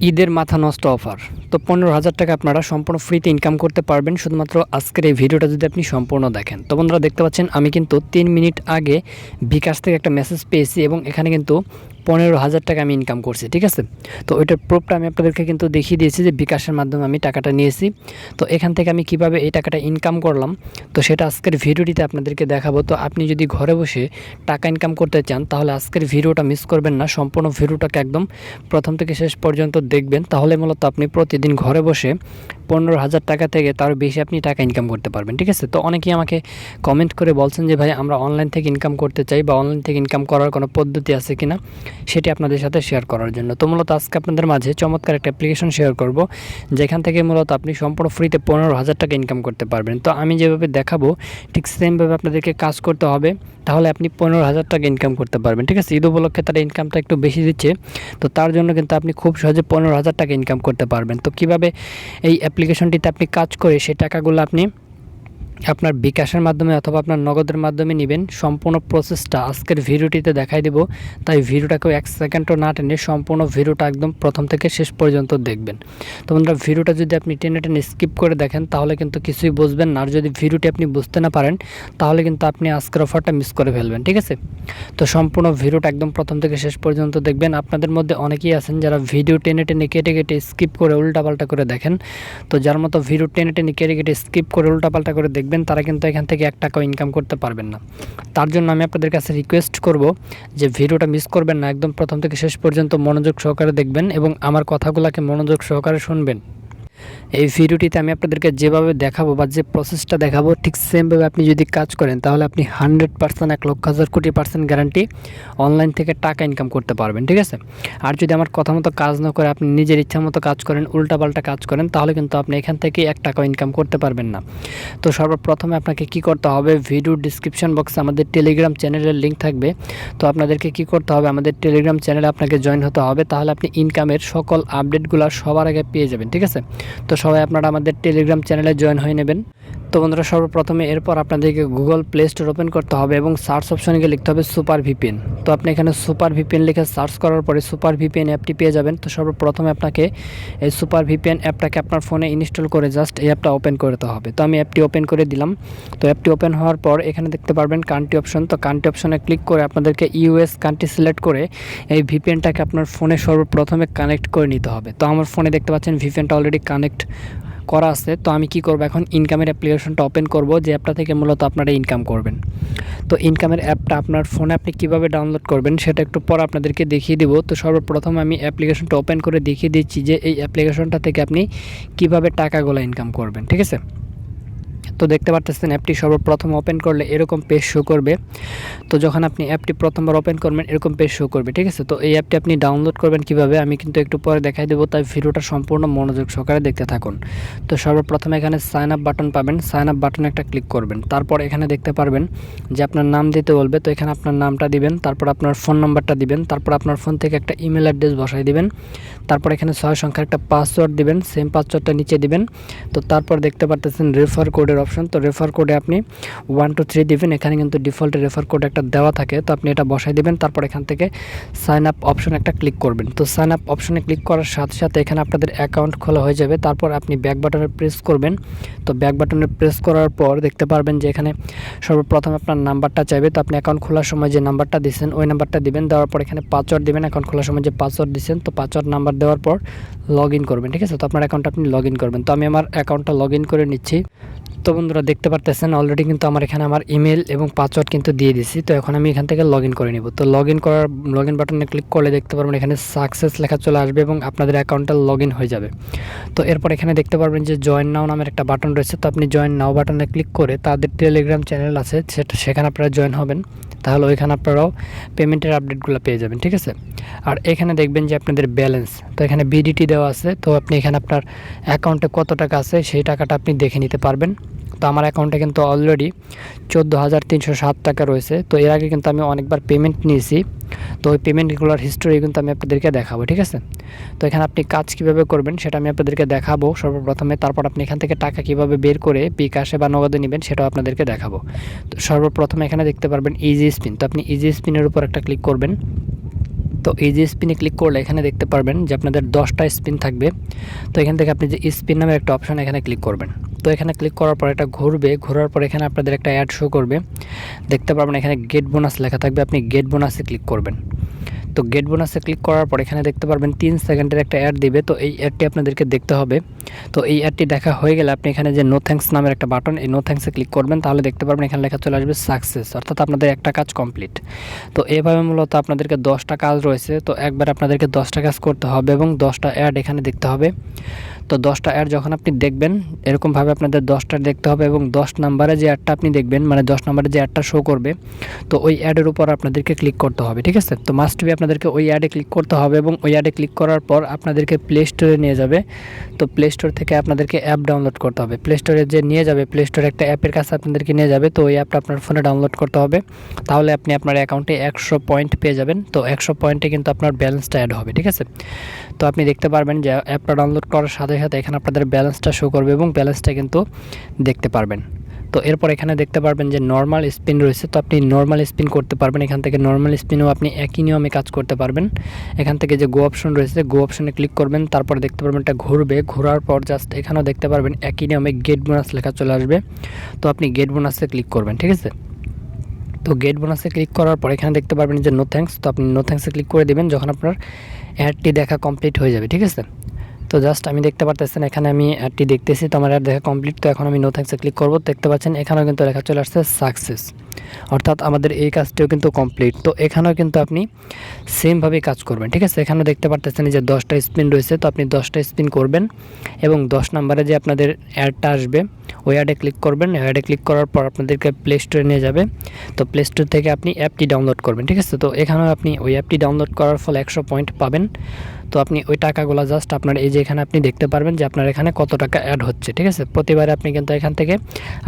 ঈদের মাথা নষ্ট অফার। তো ১৫,০০০ টাকা আপনারা সম্পূর্ণ ফ্রিতে ইনকাম করতে পারবেন শুধুমাত্র আজকের এই ভিডিওটা যদি আপনি সম্পূর্ণ দেখেন। তো বন্ধুরা দেখতে পাচ্ছেন আমি কিন্তু ৩ মিনিট আগে বিকাশ থেকে একটা মেসেজ পেয়েছি এবং এখানে কিন্তু ১৫,০০০ টাকা আমি ইনকাম করছি, ঠিক আছে? তো ওইটার প্রুফটা আমি আপনাদেরকে কিন্তু দেখিয়ে দিয়েছি যে বিকাশের মাধ্যমে আমি টাকাটা নিয়েছি। তো এখান থেকে আমি কিভাবে এই টাকাটা ইনকাম করলাম তো সেটা আজকের ভিডিওটিতে আপনাদেরকে দেখাবো। তো আপনি যদি ঘরে বসে টাকা ইনকাম করতে চান তাহলে আজকের ভিডিওটা মিস করবেন না, সম্পূর্ণ ভিডিওটাকে একদম প্রথম থেকে শেষ পর্যন্ত দেখবেন। তাহলে মূলত আপনি প্রতিদিন ঘরে বসে ১৫,০০০ টাকা থেকে তার বেশি আপনি টাকা ইনকাম করতে পারবেন, ঠিক আছে? তো অনেকেই আমাকে কমেন্ট করে বলছেন যে ভাই আমরা অনলাইন থেকে ইনকাম করতে চাই বা অনলাইন থেকে ইনকাম করার কোনো পদ্ধতি আছে কিনা সেটি আপনাদের সাথে শেয়ার করার জন্য। তো মূলত আজকে আপনাদের মাঝে চমৎকার একটা অ্যাপ্লিকেশন শেয়ার করব যেখান থেকে মূলত আপনি সম্পূর্ণ ফ্রিতে ১৫,০০০ টাকা ইনকাম করতে পারবেন। তো আমি যেভাবে দেখাবো ঠিক সেমভাবে আপনাদেরকে কাজ করতে হবে, তাহলে আপনি ১৫,০০০ টাকা ইনকাম করতে পারবেন, ঠিক আছে? ঈদ উপলক্ষে তারা ইনকামটা একটু বেশি দিচ্ছে, তো তার জন্য কিন্তু আপনি খুব সহজে ১৫,০০০ টাকা ইনকাম করতে পারবেন। তো কিভাবে এই অ্যাপ্লিকেশনটিতে আপনি কাজ করে সেই টাকাগুলো আপনি আপনার বিকাশের মাধ্যমে অথবা আপনার নগদের মাধ্যমে নেবেন, সম্পূর্ণ প্রসেসটা আজকের ভিডিওটিতে দেখাই দেব। তাই ভিডিওটাকেও ১ সেকেন্ডও না টেনে সম্পূর্ণ ভিডিওটা একদম প্রথম থেকে শেষ পর্যন্ত দেখবেন। তো বন্ধুরা ভিডিওটা যদি আপনি টেনে টেনে স্কিপ করে দেখেন তাহলে কিন্তু কিছুই বুঝবেন না, আর যদি ভিডিওটি আপনি বুঝতে না পারেন তাহলে কিন্তু আপনি আজকের অফারটা মিস করে ফেলবেন, ঠিক আছে? তো সম্পূর্ণ ভিডিওটা একদম প্রথম থেকে শেষ পর্যন্ত দেখবেন। আপনাদের মধ্যে অনেকেই আছেন যারা ভিডিও টেনে টেনে কেটে কেটে স্কিপ করে উল্টাপাল্টা করে দেখেন। তো যার মতো ভিডিও টেনে টেনে কেটে কেটে স্কিপ করে উল্টাপাল্টা করে দেখবেন তারা কিন্তু এখান থেকে ১ টাকাও ইনকাম করতে পারবেন না। তার জন্য আমি আপনাদের কাছে রিকোয়েস্ট করব যে ভিডিওটা মিস করবেন না, একদম প্রথম থেকে শেষ পর্যন্ত মনোযোগ সহকারে দেখবেন এবং আমার কথাগুলোকে মনোযোগ সহকারে শুনবেন। এই ভিডিওটিতে আমি আপনাদেরকে যেভাবে দেখাবো বা যে প্রসেসটা দেখাবো ঠিক সেমভাবে আপনি যদি কাজ করেন তাহলে আপনি 100% ১,০০০,০০,০০,০০০% গ্যারান্টি অনলাইন থেকে টাকা ইনকাম করতে পারবেন, ঠিক আছে? আর যদি আমার কথা মতো কাজ না করে আপনি নিজের ইচ্ছা মতো কাজ করেন, উল্টাপাল্টা কাজ করেন, তাহলে কিন্তু আপনি এখান থেকে ১ টাকাও ইনকাম করতে পারবেন না। তো সর্বপ্রথমে আপনাকে কি করতে হবে, ভিডিওর ডিসক্রিপশন বক্সে আমাদের টেলিগ্রাম চ্যানেলের লিঙ্ক থাকবে। তো আপনাদেরকে কি করতে হবে, আমাদের টেলিগ্রাম চ্যানেলে আপনাকে জয়েন হতে হবে, তাহলে আপনি ইনকামের সকল আপডেটগুলো সবার আগে পেয়ে যাবেন, ঠিক আছে? তো সবাই আপনারা আমাদের টেলিগ্রাম চ্যানেলে জয়েন হয়ে নেবেন। তো বন্ধুরা সর্বপ্রথমে এরপর আপনাদেরকে গুগল প্লে স্টোর ওপেন করতে হবে এবং সার্চ অপশনে গিয়ে লিখতে হবে সুপার ভিপিএন। তো আপনি এখানে সুপার ভিপিএন লিখে সার্চ করার পরে সুপার ভিপিএন অ্যাপটি পেয়ে যাবেন। তো সর্বপ্রথমে আপনাকে এই সুপার ভিপিএন অ্যাপটাকে আপনার ফোনে ইনস্টল করে জাস্ট এই অ্যাপটা ওপেন করতে হবে। তো আমি অ্যাপটি ওপেন করে দিলাম। তো অ্যাপটি ওপেন হওয়ার পর এখানে দেখতে পারবেন কান্ট্রি অপশন। তো কান্ট্রি অপশনে ক্লিক করে আপনাদেরকে ইউএস কান্ট্রি সিলেক্ট করে এই ভিপিএনটাকে আপনার ফোনে সর্বপ্রথমে কানেক্ট করে নিতে হবে। তো আমার ফোনে দেখতে পাচ্ছেন ভিপিএনটা অলরেডি কানেক্ট করা আছে। তো আমি কি করব, এখন ইনকামের অ্যাপ্লিকেশনটা ওপেন করব যে অ্যাপটা থেকে মূলত আপনারা ইনকাম করবেন। তো ইনকামের অ্যাপটা আপনার ফোনে আপনি কিভাবে ডাউনলোড করবেন সেটা একটু পর আপনাদেরকে দেখিয়ে দেব। তো সর্বপ্রথম আমি অ্যাপ্লিকেশনটা ওপেন করে দেখিয়ে দিচ্ছি যে এই অ্যাপ্লিকেশনটা থেকে আপনি কিভাবে টাকাগুলো ইনকাম করবেন, ঠিক আছে? তো দেখতে পারতেছেন অ্যাপটি সর্বপ্রথম ওপেন করলে এরকম পেজ শো করবে। তো যখন আপনি অ্যাপটি প্রথমবার ওপেন করবেন এরকম পেজ শো করবে, ঠিক আছে? তো এই অ্যাপটি আপনি ডাউনলোড করবেন কিভাবে আমি কিন্তু একটু পরে দেখাই দেবো, তাই ভিডিওটা সম্পূর্ণ মনোযোগ সহকারে দেখতে থাকুন। তো সর্বপ্রথম এখানে সাইন আপ বাটন পাবেন, সাইন আপ বাটনে একটা ক্লিক করবেন। তারপর এখানে দেখতে পারবেন যে আপনার নাম দিতে বলবে। তো এখানে আপনার নামটা দিবেন, তারপর আপনার ফোন নাম্বারটা দিবেন, তারপর আপনার ফোন থেকে একটা ইমেল অ্যাড্রেস বসাই দিবেন, তারপর এখানে ৬ সংখ্যার একটা পাসওয়ার্ড দিবেন, সেম পাসওয়ার্ডটা নিচে দিবেন। তো তারপর দেখতে পারতেছেন রেফার কোডের অপশন। তো রেফার কোডে আপনি 1 2 3 দিবেন, এখানে কিন্তু ডিফল্টে রেফার কোড একটা দেওয়া থাকে, তো আপনি এটা বসাই দিবেন। তারপর এখান থেকে সাইন আপ অপশনে একটা ক্লিক করবেন। তো সাইন আপ অপশনে ক্লিক করার সাথে সাথে এখানে আপনাদের অ্যাকাউন্ট খোলা হয়ে যাবে। তারপর আপনি ব্যাক বাটনে প্রেস করবেন। তো ব্যাক বাটনে প্রেস করার পর দেখতে পারবেন যে এখানে সর্বপ্রথম আপনার নাম্বারটা চাইবে। তো আপনি অ্যাকাউন্ট খোলার সময় যে নাম্বারটা দিয়েছেন ওই নাম্বারটা দিবেন, দেওয়ার পর এখানে পাসওয়ার্ড দিবেন। অ্যাকাউন্ট খোলার সময় যে পাসওয়ার্ড দিয়েছেন তো পাসওয়ার্ড নাম্বার দেওয়ার পর লগ ইন করবেন, ঠিক আছে? তো আপনার অ্যাকাউন্টটা আপনি লগ ইন করবেন। তো আমি আমার অ্যাকাউন্টটা লগ ইন করে নিচ্ছি। তো বন্ধুরা দেখতে পারতেছেন অলরেডি কিন্তু আমার এখানে আমার ইমেল এবং পাসওয়ার্ড কিন্তু দিয়ে দিছি। তো এখন আমি এখান থেকে লগ ইন করে নিব। তো লগ ইন বাটনে ক্লিক করলে দেখতে পারবেন এখানে সাকসেস লেখা চলে আসবে এবং আপনাদের অ্যাকাউন্টটা লগ ইন হয়ে যাবে। তো এরপর এখানে দেখতে পারবেন যে জয়েন নাও নামের একটা বাটন রয়েছে। তো আপনি জয়েন নাও বাটনে ক্লিক করে তাদের টেলিগ্রাম চ্যানেল আছে সেখানে আপনারা জয়েন হবেন, তাহলে ওইখানে আপনারাও পেমেন্টের আপডেটগুলো পেয়ে যাবেন, ঠিক আছে? আর এখানে দেখবেন যে আপনাদের ব্যালেন্স, তো এখানে বিডিটি দেওয়া আছে। তো আপনি এখানে আপনার অ্যাকাউন্টে কত টাকা আছে সেই টাকাটা আপনি দেখে নিতে পারবেন। তো আমার অ্যাকাউন্টে কিন্তু অলরেডি 14,307 টাকা রয়েছে। তো এর আগে কিন্তু আমি অনেকবার পেমেন্ট নিয়েছি। তো ওই পেমেন্টগুলোর হিস্টোরি কিন্তু আমি আপনাদেরকে দেখাবো, ঠিক আছে? তো এখানে আপনি কাজ কিভাবে করবেন সেটা আমি আপনাদেরকে দেখাবো সর্বপ্রথমে। তারপর আপনি এখান থেকে টাকা কিভাবে বের করে বিকাশে বা নগদে নেবেন সেটাও আপনাদেরকে দেখাবো। তো সর্বপ্রথমে এখানে দেখতে পারবেন ইজি স্পিন। তো আপনি ইজি স্পিনের উপর একটা ক্লিক করবেন। তো এই যে স্পিনে ক্লিক করলে এখানে দেখতে পারবেন যে আপনাদের 10টা স্পিন থাকবে। তো এখান থেকে আপনি যে স্পিন নামের একটা অপশন এখানে ক্লিক করবেন। তো এখানে ক্লিক করার পর এটা ঘুরবে, ঘোরার পর এখানে আপনাদের একটা অ্যাড শো করবে, দেখতে পারবেন এখানে গেট বোনাস লেখা থাকবে, আপনি গেট বোনাসে ক্লিক করবেন। তো গেট বোনাসে ক্লিক করার পর এখানে দেখতে পারবেন 3 সেকেন্ডের একটা অ্যাড দিবে। তো এই অ্যাডটি আপনাদেরকে দেখতে হবে। তো এই অ্যাডটি দেখা হয়ে গেলে আপনি এখানে যে নো থ্যাঙ্কস নামের একটা বাটন, এই নো থ্যাঙ্কসে ক্লিক করবেন, তাহলে দেখতে পারবেন এখানে লেখা চলে আসবে সাকসেস, অর্থাৎ আপনাদের একটা কাজ কমপ্লিট। তো এভাবে মূলত আপনাদেরকে 10টা কাজ রয়েছে। তো একবার আপনাদেরকে 10টা কাজ করতে হবে এবং 10টা অ্যাড এখানে দেখতে হবে। তো 10টা অ্যাড যখন আপনি দেখবেন এরকমভাবে আপনাদের 10টা দেখতে হবে এবং 10 নম্বরে যে অ্যাডটা আপনি দেখবেন, মানে 10 নম্বরে যে অ্যাডটা শো করবে, তো ওই অ্যাডের উপর আপনাদেরকে ক্লিক করতে হবে, ঠিক আছে। তো মাস্ট বি আপনাদেরকে ওই অ্যাডে ক্লিক করতে হবে এবং ওই অ্যাডে ক্লিক করার পর আপনাদেরকে প্লে স্টোরে নিয়ে যাবে। তো প্লে স্টোর থেকে আপনাদেরকে অ্যাপ ডাউনলোড করতে হবে। প্লে স্টোরে যে নিয়ে যাবে, প্লে স্টোরে একটা অ্যাপের কাছে আপনাদেরকে নিয়ে যাবে। তো ওই অ্যাপটা আপনার ফোনে ডাউনলোড করতে হবে, তাহলে আপনি আপনার অ্যাকাউন্টে 100 পয়েন্ট পেয়ে যাবেন। তো 100 পয়েন্টে কিন্তু আপনার ব্যালেন্সটা অ্যাড হবে, ঠিক আছে। তো আপনি দেখতে পারবেন যে অ্যাপটা ডাউনলোড করার সাথে সাথে এখানে আপনাদের ব্যালেন্সটা শো করবে এবং ব্যালেন্সটা কিন্তু দেখতে পারবেন। তো এরপর এখানে দেখতে পারবেন যে নর্মাল স্পিন রয়েছে। তো আপনি নর্মাল স্পিন করতে পারবেন। এখান থেকে নর্মাল স্পিনেও আপনি একই নিয়মে কাজ করতে পারবেন। এখান থেকে যে গো অপশন রয়েছে, গো অপশনে ক্লিক করবেন, তারপর দেখতে পারবেন এটা ঘুরবে, ঘোরার পর জাস্ট এখানেও দেখতে পারবেন একই নিয়মে গেট বোনাস লেখা চলে আসবে। তো আপনি গেট বোনাসে ক্লিক করবেন, ঠিক আছে। তো গেট বোনাসে ক্লিক করার পর এখানে দেখতে পারবেন যে নো থ্যাঙ্কস। তো আপনি নো থ্যাঙ্কসে ক্লিক করে দেবেন যখন আপনার অ্যাডটি দেখা কমপ্লিট হয়ে যাবে, ঠিক আছে। তো জাস্ট আমি দেখতে পারতেছেন এখানে আমি অ্যাডটি দেখতেছি, তো আমার অ্যাড দেখা কমপ্লিট। তো এখন আমি নো থ্যাঙ্কসে ক্লিক করব। দেখতে পাচ্ছেন এখানেও কিন্তু লেখা চলে আসছে সাকসেস, অর্থাৎ আমাদের এই কাজটিও কিন্তু কমপ্লিট। তো এখানেও কিন্তু আপনি সেমভাবে কাজ করবেন, ঠিক আছে। এখানেও দেখতে পারতেছেন যে 10টা স্পিন রয়েছে। তো আপনি 10টা স্পিন করবেন এবং 10 নম্বরে যে আপনাদের অ্যাডটা আসবে ওই অ্যাডে ক্লিক করবেন। অ্যাডে ক্লিক করার পর আপনাদেরকে প্লে স্টোরে নিয়ে যাবে। তো প্লে স্টোর থেকে আপনি অ্যাপটি ডাউনলোড করবেন, ঠিক আছে। তো এখানেও আপনি ওই অ্যাপটি ডাউনলোড করার ফলে 100 পয়েন্ট পাবেন। তো আপনি ওই টাকাগুলো জাস্ট আপনার এই যে এখানে আপনি দেখতে পারবেন যে আপনার এখানে কত টাকা অ্যাড হচ্ছে, ঠিক আছে। প্রতিবারে আপনি কিন্তু এখান থেকে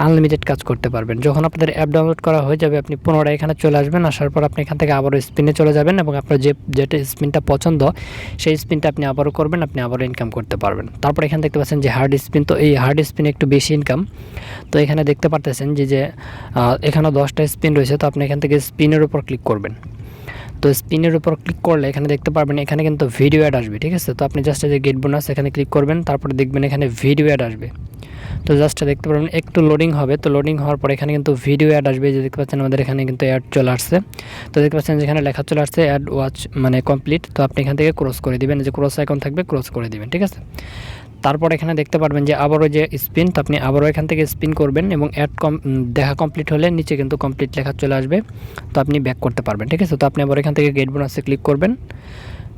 আনলিমিটেড কাজ করতে পারবেন। যখন আপনাদের অ্যাপ ডাউনলোড করা হয়ে যাবে আপনি পুনরায় এখানে চলে আসবেন। আসার পর আপনি এখান থেকে আবারও স্পিনে চলে যাবেন এবং আপনার যেটা স্পিনটা পছন্দ সেই স্পিনটা আপনি আবারও করবেন, আপনি আবারও ইনকাম করতে পারবেন। তারপর এখানে দেখতে পাচ্ছেন যে হার্ড স্পিন। তো এই হার্ড স্পিনে একটু বেশি ইনকাম। তো এখানে দেখতে পারতেছেন যে এখানে 10টা স্পিন রয়েছে। তো আপনি এখান থেকে স্পিনের উপর ক্লিক করবেন। তো স্পিনের উপর ক্লিক করলে এখানে দেখতে পারবেন এখানে কিন্তু ভিডিও অ্যাড আসবে, ঠিক আছে। তো আপনি জাস্ট যে গেট বোনাস এখানে ক্লিক করবেন, তারপরে দেখবেন এখানে ভিডিও অ্যাড আসবে। তো জাস্ট দেখতে পারবেন একটু লোডিং হবে। তো লোডিং হওয়ার পর এখানে কিন্তু ভিডিও অ্যাড আসবে, যে দেখতে পাচ্ছেন আমাদের এখানে কিন্তু অ্যাড চলে আসছে। তো দেখতে পাচ্ছেন যেখানে লেখা চলে আসছে অ্যাড ওয়াচ মানে কমপ্লিট। তো আপনি এখান থেকে ক্রস করে দিবেন, যে ক্রস আইকন থাকবে ক্রস করে দিবেন, ঠিক আছে। তারপর এখানে দেখতে পারবেন যে আবারও যে স্পিন, তো আপনি আবারও এখান থেকে স্পিন করবেন এবং অ্যাড দেখা কমপ্লিট হলে নিচে কিন্তু কমপ্লিট লেখা চলে আসবে। তো আপনি ব্যাক করতে পারবেন, ঠিক আছে। তো আপনি আবার এখান থেকে গেট বোনাসে ক্লিক করবেন।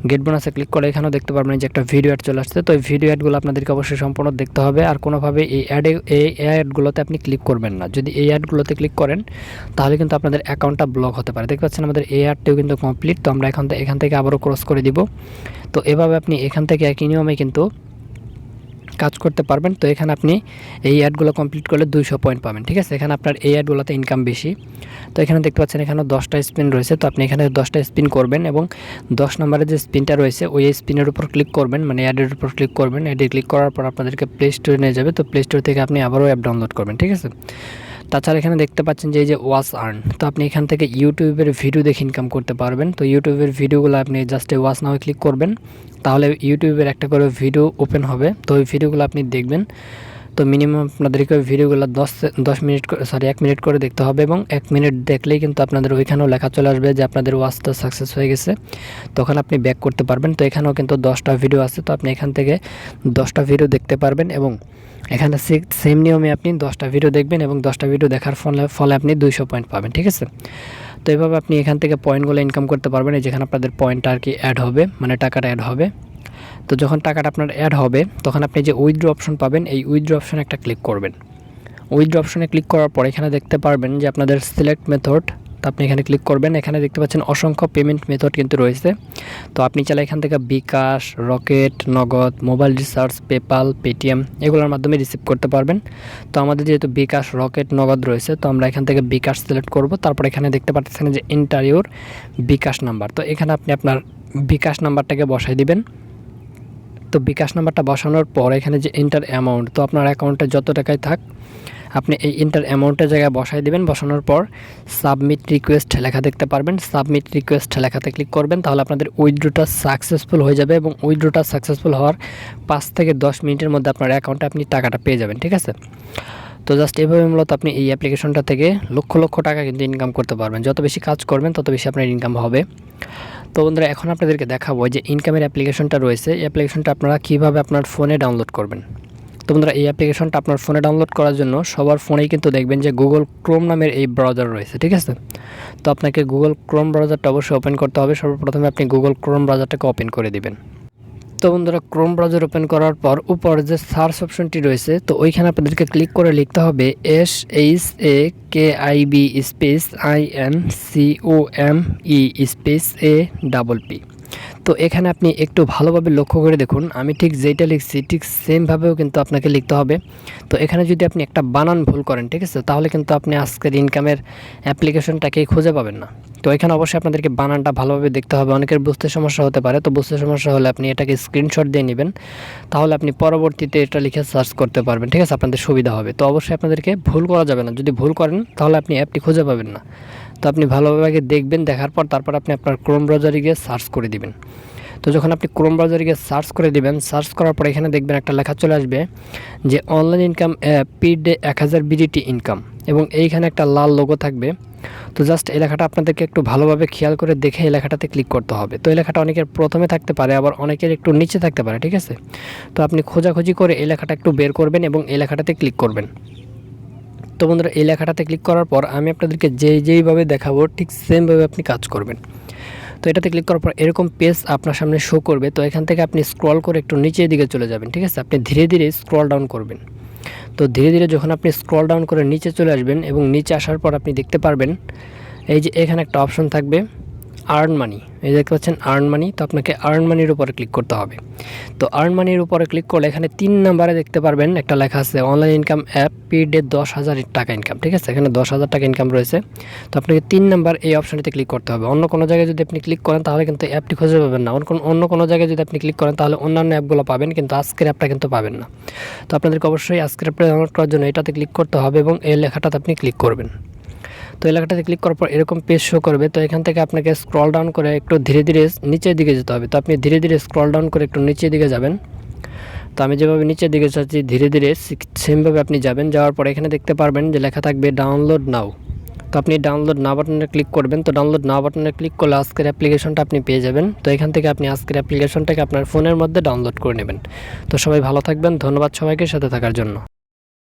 গেট বোনাসে ক্লিক করে এখানেও দেখতে পারবেন যে একটা ভিডিও অ্যাড চলে আসছে। তো এই ভিডিও অ্যাডগুলো আপনাদেরকে অবশ্যই সম্পূর্ণ দেখতে হবে, আর কোনোভাবে এই অ্যাডগুলোতে আপনি ক্লিক করবেন না। যদি এই অ্যাডগুলোতে ক্লিক করেন তাহলে কিন্তু আপনাদের অ্যাকাউন্টটা ব্লক হতে পারে। দেখতে পাচ্ছেন আমাদের এই অ্যাডটিও কিন্তু কমপ্লিট। তো আমরা এখান থেকে আবারও ক্রস করে দিব। তো এভাবে আপনি এখান থেকে একই নিয়মে কিন্তু কাজ করতে পারবেন। তো এখানে আপনি এই অ্যাডগুলো কমপ্লিট করলে 200 পয়েন্ট পাবেন, ঠিক আছে। এখানে আপনার এই অ্যাডগুলোতে ইনকাম বেশি। তো এখানে দেখতে পাচ্ছেন এখানে 10টা স্পিন রয়েছে। তো আপনি এখানে 10টা স্পিন করবেন এবং 10 নম্বরে যে স্পিনটা রয়েছে ওই স্পিনের উপর ক্লিক করবেন, মানে অ্যাডের উপর ক্লিক করবেন। অ্যাডে ক্লিক করার পর আপনাদেরকে প্লে স্টোরে নিয়ে যাবে। তো প্লে স্টোর থেকে আপনি আবারও অ্যাপ ডাউনলোড করবেন, ঠিক আছে। তাছাড়া এখানে দেখতে পাচ্ছেন যে এই যে ওয়াচ আর্ন, তো আপনি এখান থেকে ইউটিউবের ভিডিও দেখে ইনকাম করতে পারবেন। তো ইউটিউবের ভিডিওগুলো আপনি জাস্ট ওয়াচ নাও ক্লিক করবেন, তাহলে ইউটিউবের একটা করে ভিডিও ওপেন হবে। তো ওই ভিডিওগুলো আপনি দেখবেন। তো মিনিমাম আপনাদেরকে ভিডিওগুলো 1 মিনিট করে দেখতে হবে এবং 1 মিনিট দেখলেই কিন্তু আপনাদের ওইখানেও লেখা চলে আসবে যে আপনাদের ওয়াচটা সাকসেস হয়ে গেছে। তখন আপনি ব্যাক করতে পারবেন। তো এখানেও কিন্তু 10টা ভিডিও আছে। তো আপনি এখান থেকে 10টা ভিডিও দেখতে পারবেন এবং এখানে সেম নিয়মে আপনি 10টা ভিডিও দেখবেন এবং 10টা ভিডিও দেখার ফলে আপনি 200 পয়েন্ট পাবেন, ঠিক আছে। তো এইভাবে আপনি এখান থেকে পয়েন্টগুলো ইনকাম করতে পারবেন, যেখানে আপনাদের পয়েন্টটা আর কি অ্যাড হবে, মানে টাকাটা অ্যাড হবে। তো যখন টাকাটা আপনার অ্যাড হবে তখন আপনি যে উইথড্র অপশন পাবেন, এই উইথড্র অপশনে একটা ক্লিক করবেন। উইথড্র অপশনে ক্লিক করার পর এখানে দেখতে পারবেন যে আপনাদের সিলেক্ট মেথড, তো আপনি এখানে ক্লিক করবেন। এখানে দেখতে পাচ্ছেন অসংখ্য পেমেন্ট মেথড কিন্তু রয়েছে। তো আপনি চাইলে এখান থেকে বিকাশ, রকেট, নগদ, মোবাইল রিচার্জ, পেপাল, পেটিএম এগুলোর মাধ্যমে রিসিভ করতে পারবেন। তো আমাদের যেহেতু বিকাশ, রকেট, নগদ রয়েছে, তো আমরা এখান থেকে বিকাশ সিলেক্ট করব। তারপর এখানে দেখতে পাচ্ছেন যে এন্টার ইউর বিকাশ নাম্বার। তো এখানে আপনি আপনার বিকাশ নাম্বারটাকে বসাই দিবেন। তো বিকাশ নাম্বারটা বসানোর পর এখানে যে এন্টার অ্যামাউন্ট, তো আপনার অ্যাকাউন্টে যত টাকায় থাক আপনি এই এন্টার অ্যামাউন্টের জায়গায় বসাই দেবেন। বসানোর পর সাবমিট রিকোয়েস্ট লেখা দেখতে পারবেন, সাবমিট রিকোয়েস্ট লেখাতে ক্লিক করবেন। তাহলে আপনাদের উইথড্রটা সাকসেসফুল হয়ে যাবে এবং উইথড্রটা সাকসেসফুল হওয়ার 5 থেকে 10 মিনিটের মধ্যে আপনার অ্যাকাউন্টে আপনি টাকাটা পেয়ে যাবেন, ঠিক আছে। তো জাস্ট এভাবে মূলত আপনি এই অ্যাপ্লিকেশনটা থেকে লক্ষ লক্ষ টাকা কিন্তু ইনকাম করতে পারবেন। যত বেশি কাজ করবেন তত বেশি আপনার ইনকাম হবে। তো বন্ধুরা, এখন আপনাদেরকে দেখাবো যে ইনকামের অ্যাপ্লিকেশনটা রয়েছে, এই অ্যাপ্লিকেশনটা আপনারা কীভাবে আপনার ফোনে ডাউনলোড করবেন। তো বন্ধুরা, এই অ্যাপ্লিকেশনটা আপনার ফোনে ডাউনলোড করার জন্য সবার ফোনেই কিন্তু দেখবেন যে গুগল ক্রোম নামের এই ব্রাউজার রয়েছে, ঠিক আছে। তো আপনাকে গুগল ক্রোম ব্রাউজারটা অবশ্যই ওপেন করতে হবে। সর্বপ্রথমে আপনি গুগল ক্রোম ব্রাউজারটাকে ওপেন করে দিবেন। তো বন্ধুরা, ক্রোম ব্রাউজার ওপেন করার পর উপরে যে সার্চ অপশনটি রয়েছে, তো ওইখানে আপনাদেরকে ক্লিক করে লিখতে হবে SHAKIB space INCOME space APP। তো এখানে আপনি একটু ভালোভাবে লক্ষ্য করে দেখুন, আমি ঠিক যেটা লিখছি ঠিক সেমভাবেও কিন্তু আপনাকে লিখতে হবে। তো এখানে যদি আপনি একটা বানান ভুল করেন, ঠিক আছে, তাহলে কিন্তু আপনি আজকের ইনকামের অ্যাপ্লিকেশনটাকেই খুঁজে পাবেন না। তো এখানে অবশ্যই আপনাদেরকে বানানটা ভালোভাবে দেখতে হবে। অনেকের বুঝতে সমস্যা হতে পারে, তো বুঝতে সমস্যা হলে আপনি এটাকে স্ক্রিনশট দিয়ে নেবেন, তাহলে আপনি পরবর্তীতে এটা লিখে সার্চ করতে পারবেন, ঠিক আছে, আপনাদের সুবিধা হবে। তো অবশ্যই আপনাদেরকে ভুল করা যাবে না, যদি ভুল করেন তাহলে আপনি অ্যাপটি খুঁজে পাবেন না। তো আপনি ভালোভাবে আগে দেখবেন, দেখার পর তারপর আপনি আপনার ক্রোম ব্রাউজারে গিয়ে সার্চ করে দিবেন। তো যখন আপনি ক্রোম ব্রাউজারে গিয়ে সার্চ করে দিবেন, সার্চ করার পর এখানে দেখবেন একটা লেখা চলে আসবে যে online income app PDay 1000 BDT income, এবং এইখানে একটা লাল লোগো থাকবে। তো জাস্ট এই লেখাটা আপনাদেরকে একটু ভালোভাবে খেয়াল করে দেখে এই লেখাটাতে ক্লিক করতে হবে। তো এই লেখাটা অনেকের প্রথমে থাকতে পারে, আবার অনেকের একটু নিচে থাকতে পারে, ঠিক আছে। তো আপনি খোঁজাখুঁজি করে এই লেখাটা একটু বের করবেন এবং এই লেখাটাতে ক্লিক করবেন। তো বন্ধুরা, এই লেখাটাতে ক্লিক করার পর আমি আপনাদেরকে যেইভাবে দেখাবো ঠিক সেমভাবে আপনি কাজ করবেন। তো এটাতে ক্লিক করার পর এরকম পেজ আপনার সামনে শো করবে। তো এখান থেকে আপনি স্ক্রল করে একটু নিচের দিকে চলে যাবেন, ঠিক আছে। আপনি ধীরে ধীরে স্ক্রল ডাউন করবেন। তো ধীরে ধীরে যখন আপনি স্ক্রল ডাউন করে নিচে চলে আসবেন এবং নিচে আসার পর আপনি দেখতে পারবেন এই যে এখানে একটা অপশন থাকবে আর্ন মানি, এই দেখতে পাচ্ছেন আর্ন মানি। তো আপনাকে আর্ন মানির উপরে ক্লিক করতে হবে। তো আর্ন মানির উপরে ক্লিক করলে এখানে 3 নম্বরে দেখতে পারবেন একটা লেখা আছে অনলাইন ইনকাম অ্যাপ PDay 10,000 টাকা ইনকাম, ঠিক আছে। এখানে 10,000 টাকা ইনকাম রয়েছে। তো আপনাকে 3 নাম্বার এই অপশনটিতে ক্লিক করতে হবে। অন্য কোনো জায়গায় যদি আপনি ক্লিক করেন তাহলে কিন্তু অ্যাপটি খুঁজে পাবেন না। অন্য কোনো জায়গায় যদি আপনি ক্লিক করেন তাহলে অন্যান্য অ্যাপগুলো পাবেন, কিন্তু আজকের অ্যাপটা কিন্তু পাবেন না। তো আপনাদেরকে অবশ্যই আজকের অ্যাপটা ডাউনলোড করার জন্য এটাতে ক্লিক করতে হবে এবং এই লেখাটাতে আপনি ক্লিক করবেন। তো এই লেখাটাতে ক্লিক করার পর এরকম পেজ শো করবে। তো এখান থেকে আপনাকে স্ক্রল ডাউন করে একটু ধীরে ধীরে নিচের দিকে যেতে হবে। তো আপনি ধীরে ধীরে স্ক্রল ডাউন করে একটু নিচের দিকে যাবেন। তো আমি যেভাবে নিচের দিকে যাচ্ছি ধীরে ধীরে সেমভাবে আপনি যাবেন। যাওয়ার পর এখানে দেখতে পারবেন যে লেখা থাকবে ডাউনলোড নাও। তো আপনি ডাউনলোড নাও বাটনে ক্লিক করবেন। তো ডাউনলোড নাও বাটনে ক্লিক করলে আজকের অ্যাপ্লিকেশনটা আপনি পেয়ে যাবেন। তো এখান থেকে আপনি আজকের অ্যাপ্লিকেশনটাকে আপনার ফোনের মধ্যে ডাউনলোড করে নেবেন। তো সবাই ভালো থাকবেন, ধন্যবাদ সবাইকে সাথে থাকার জন্য।